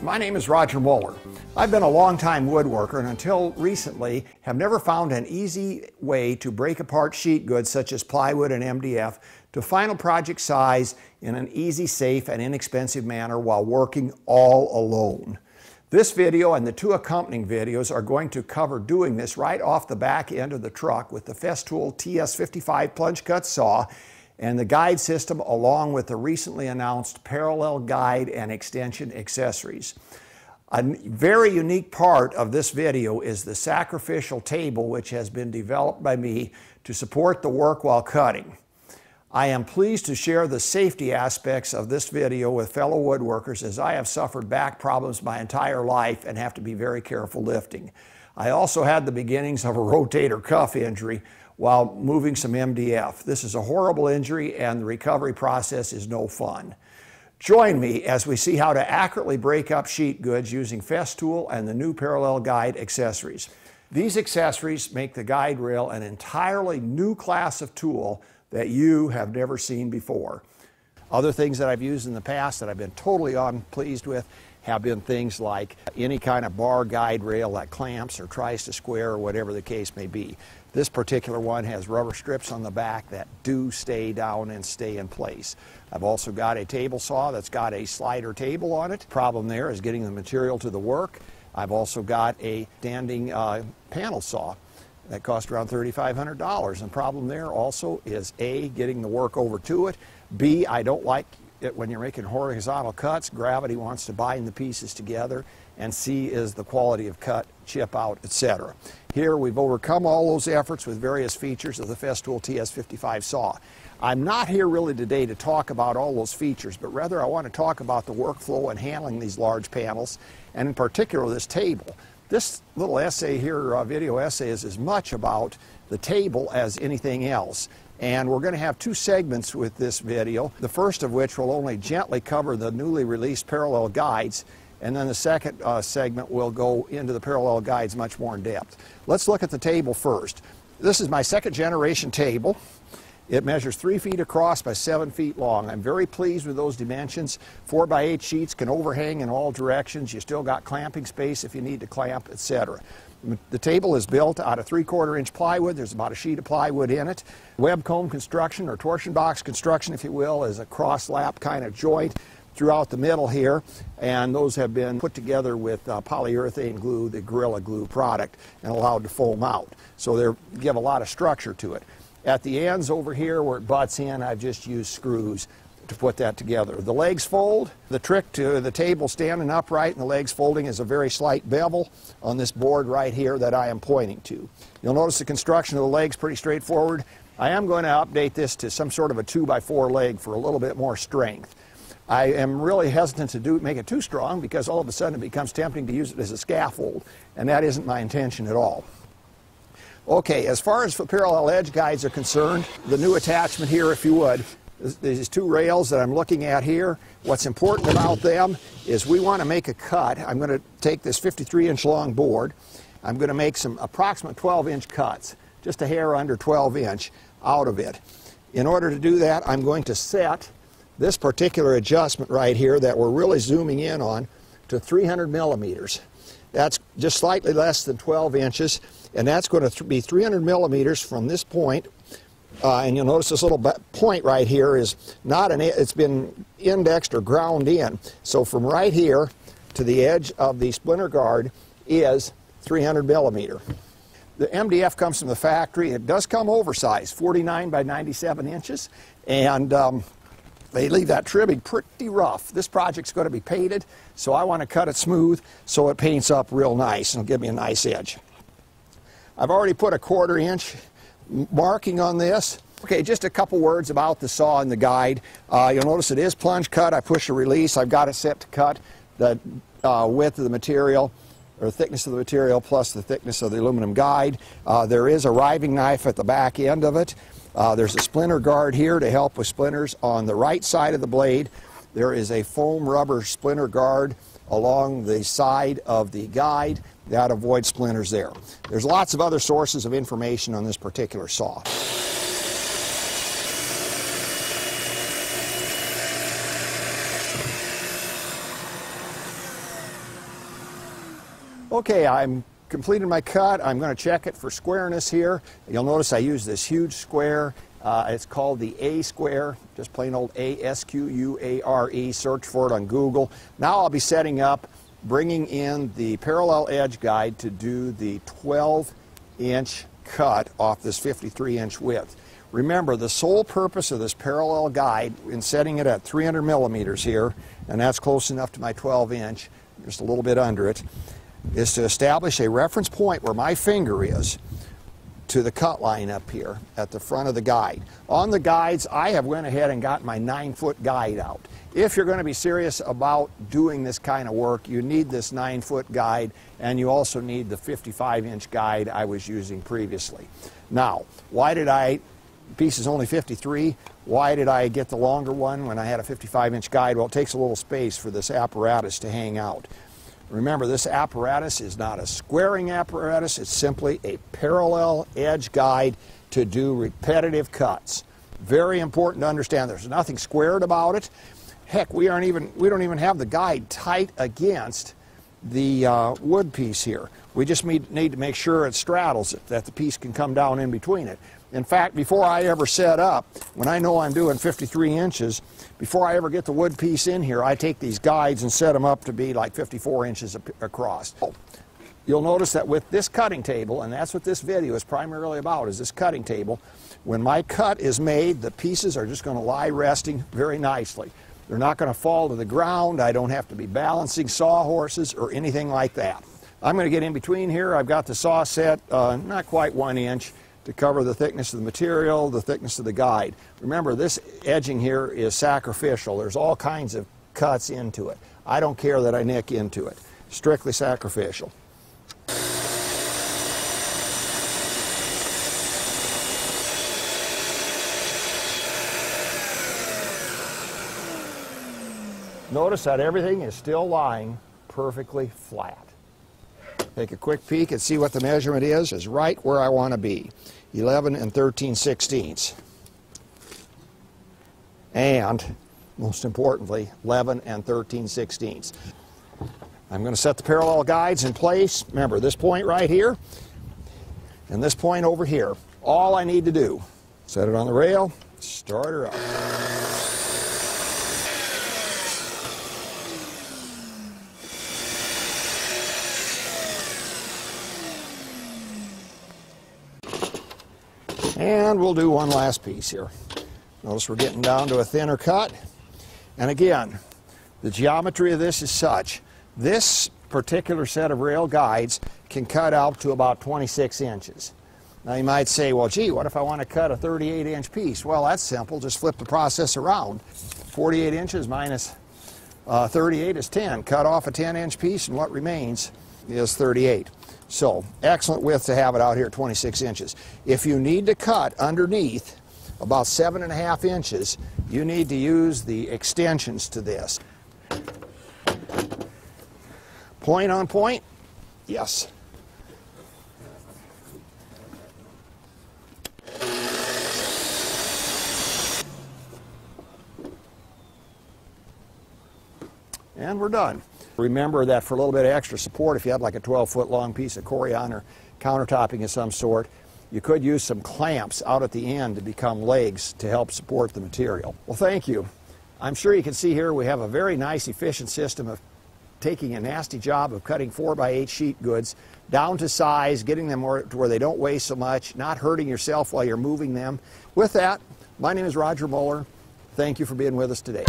My name is Roger Mueller. I've been a long-time woodworker and until recently have never found an easy way to break apart sheet goods such as plywood and MDF to final project size in an easy, safe, and inexpensive manner while working all alone. This video and the two accompanying videos are going to cover doing this right off the back end of the truck with the Festool TS 55 plunge cut saw and the guide system along with the recently announced parallel guide and extension accessories. A very unique part of this video is the sacrificial table which has been developed by me to support the work while cutting. I am pleased to share the safety aspects of this video with fellow woodworkers as I have suffered back problems my entire life and have to be very careful lifting. I also had the beginnings of a rotator cuff injury while moving some MDF. This is a horrible injury and the recovery process is no fun. Join me as we see how to accurately break up sheet goods using Festool and the new parallel guide accessories. These accessories make the guide rail an entirely new class of tool that you have never seen before. Other things that I've used in the past that I've been totally unpleased with have been things like any kind of bar guide rail that clamps or tries to square or whatever the case may be. This particular one has rubber strips on the back that do stay down and stay in place. I've also got a table saw that's got a slider table on it. Problem there is getting the material to the work. I've also got a standing panel saw that cost around $3,500. And the problem there also is A, getting the work over to it. B, I don't like it when you're making horizontal cuts. Gravity wants to bind the pieces together. And C is the quality of cut, chip out, etc. Here we've overcome all those efforts with various features of the Festool TS 55 saw. I'm not here really today to talk about all those features, but rather I want to talk about the workflow and handling these large panels, and in particular this table. This little essay here, video essay, is as much about the table as anything else. And we're going to have two segments with this video, the first of which will only gently cover the newly released parallel guides, and then the second segment will go into the parallel guides much more in depth. Let's look at the table first. This is my second generation table. It measures 3 feet across by 7 feet long. I'm very pleased with those dimensions. 4 by 8 sheets can overhang in all directions. You still got clamping space if you need to clamp, etc. The table is built out of 3/4 inch plywood. There's about a sheet of plywood in it. Web comb construction, or torsion box construction if you will, is a cross lap kind of joint throughout the middle here, and those have been put together with polyurethane glue, the Gorilla Glue product, and allowed to foam out. So they give a lot of structure to it. At the ends over here where it butts in, I've just used screws to put that together. The legs fold. The trick to the table standing upright and the legs folding is a very slight bevel on this board right here that I am pointing to. You'll notice the construction of the legs pretty straightforward. I am going to update this to some sort of a 2x4 leg for a little bit more strength. I am really hesitant to make it too strong because all of a sudden it becomes tempting to use it as a scaffold, and that isn't my intention at all. Okay, as far as the parallel edge guides are concerned, the new attachment here, if you would, these two rails that I'm looking at here, what's important about them is we want to make a cut. I'm going to take this 53-inch long board. I'm going to make some approximate 12-inch cuts, just a hair under 12-inch out of it. In order to do that, I'm going to set this particular adjustment right here that we're really zooming in on to 300 millimeters. That's just slightly less than 12 inches, and that's going to be 300 millimeters from this point. And you'll notice this little point right here is it's been indexed or ground in. So from right here to the edge of the splinter guard is 300 millimeter. The MDF comes from the factory. It does come oversized, 49 by 97 inches, and they leave that trimming pretty rough. This project's going to be painted, so I want to cut it smooth so it paints up real nice and it'll give me a nice edge. I've already put a 1/4 inch marking on this. Okay, just a couple words about the saw and the guide. You'll notice it is plunge cut. I push a release. I've got it set to cut the width of the material, or thickness of the material, plus the thickness of the aluminum guide. There is a riving knife at the back end of it. There's a splinter guard here to help with splinters on the right side of the blade. There is a foam rubber splinter guard along the side of the guide that avoids splinters there. There's lots of other sources of information on this particular saw. Okay, I'm completed my cut. I'm going to check it for squareness here. You'll notice I use this huge square. It's called the A square, just plain old A-S-Q-U-A-R-E. Search for it on Google. Now I'll be setting up, bringing in the parallel edge guide to do the 12-inch cut off this 53-inch width. Remember, the sole purpose of this parallel guide in setting it at 300 millimeters here, and that's close enough to my 12-inch, just a little bit under it, is to establish a reference point where my finger is to the cut line up here at the front of the guide. On the guides, I have went ahead and got my 9-foot guide out. If you're going to be serious about doing this kind of work, you need this 9-foot guide, and you also need the 55-inch guide I was using previously. Now, piece is only 53, why did I get the longer one when I had a 55-inch guide? Well, it takes a little space for this apparatus to hang out. Remember, this apparatus is not a squaring apparatus, it's simply a parallel edge guide to do repetitive cuts. Very important to understand. There's nothing squared about it. Heck, we don't even have the guide tight against the wood piece here. We just need to make sure it straddles it, that the piece can come down in between it. In fact, before I ever set up, when I know I'm doing 53 inches, before I ever get the wood piece in here, I take these guides and set them up to be like 54 inches across. You'll notice that with this cutting table, and that's what this video is primarily about, is this cutting table, when my cut is made, the pieces are just going to lie resting very nicely. They're not going to fall to the ground. I don't have to be balancing sawhorses or anything like that. I'm going to get in between here. I've got the saw set not quite 1 inch to cover the thickness of the material, the thickness of the guide. Remember, this edging here is sacrificial. There's all kinds of cuts into it. I don't care that I nick into it. Strictly sacrificial. Notice that everything is still lying perfectly flat. Take a quick peek and see what the measurement is right where I want to be. 11 13/16. And, most importantly, 11 13/16. I'm going to set the parallel guides in place. Remember, this point right here and this point over here. All I need to do, set it on the rail, start her up. And we'll do one last piece here. Notice we're getting down to a thinner cut. And again, the geometry of this is such. This particular set of rail guides can cut out to about 26 inches. Now you might say, well, gee, what if I want to cut a 38-inch piece? Well, that's simple. Just flip the process around. 48 inches minus 38 is 10. Cut off a 10-inch piece, and what remains is 38. So, excellent width to have it out here at 26 inches. If you need to cut underneath about 7.5 inches, you need to use the extensions to this. Point on point? Yes. And we're done. Remember that for a little bit of extra support, if you had like a 12-foot long piece of Corian or countertopping of some sort, you could use some clamps out at the end to become legs to help support the material. Well, thank you. I'm sure you can see here we have a very nice, efficient system of taking a nasty job of cutting 4x8 sheet goods down to size, getting them to where they don't weigh so much, not hurting yourself while you're moving them. With that, my name is Roger Mueller. Thank you for being with us today.